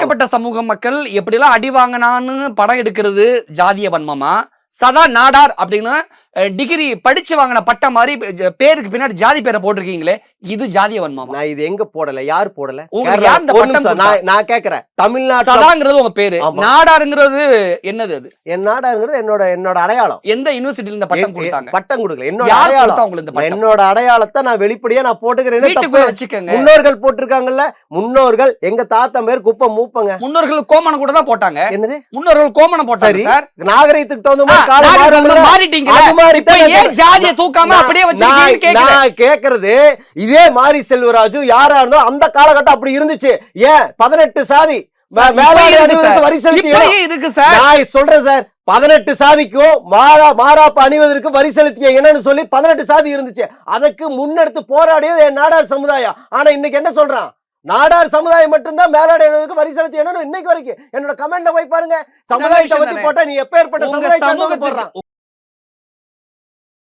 பாதிக்கப்பட்ட சமூக மக்கள் எப்படிலாம் அடி வாங்கினான்னு படம் எடுக்கிறது ஜாதிய வன்மமா, சதா நாடார் அப்படின்னு டிகிரி படிச்சு வாங்கின பட்ட மாதிரி பேருக்கு பின்னாடி ஜாதி பேரை போட்டிருக்கீங்களே, இது ஜாதிய வன்மமா? நான் இது எங்க போடல, யார் போடல, உங்களுக்கு யார் இந்த பட்டம்? நான் கேக்குறேன். தமிழ்நாடு சதாங்கிறது உங்க பேரு, நாடாருங்கிறது என்னது? அது என் நாடாருங்கிறது என்னோட அடையாளம். எந்த யூனிவர்சிட்டில இந்த பட்டம் கொடுத்தாங்க? பட்டம் கொடுக்கல, என்னோட அடையாளம். என்னோட அடையாளத்தை நான் வெளிப்படையா நான் போட்டுக்கிறேன். வச்சுக்கோங்க. முன்னோர்கள் போட்டிருக்காங்கல்ல, முன்னோர்கள் எங்க தாத்தா பேர் குப்பை மூப்பங்க. முன்னோர்கள் கோமணம் கூட தான் போட்டாங்க. என்னது முன்னோர்கள் கோமணம் போட்டாங்க சார். நாகரிகத்துக்கு தகுந்த மாதிரி கேக்குறது. இதே மாரி செல்வராஜு யாரா இருந்தோ அந்த காலகட்டம் அப்படி இருந்துச்சு. ஏன் 18 சாதி வரி செலுத்தி சொல்றேன் சார். 18 சாதிக்கும் மாறாப்பு அணிவதற்கு வரி செலுத்திய என்னன்னு சொல்லி 18 சாதி இருந்துச்சு. அதுக்கு முன்னெடுத்து போராடியது என் நாடார் சமுதாயம். ஆனா இன்னைக்கு என்ன சொல்றான்? நாடார் சமுதாயம் மட்டும்தான் மேலாடைக்கு வரி செலுத்தி இன்னைக்கு வரைக்கும் என்னோட கமெண்ட்ல போய் பாருங்க. சமுதாயத்தை பத்தி போட்டா நீ எப்ப ஏற்பட்ட சமுதாயத்தை போடுறான்.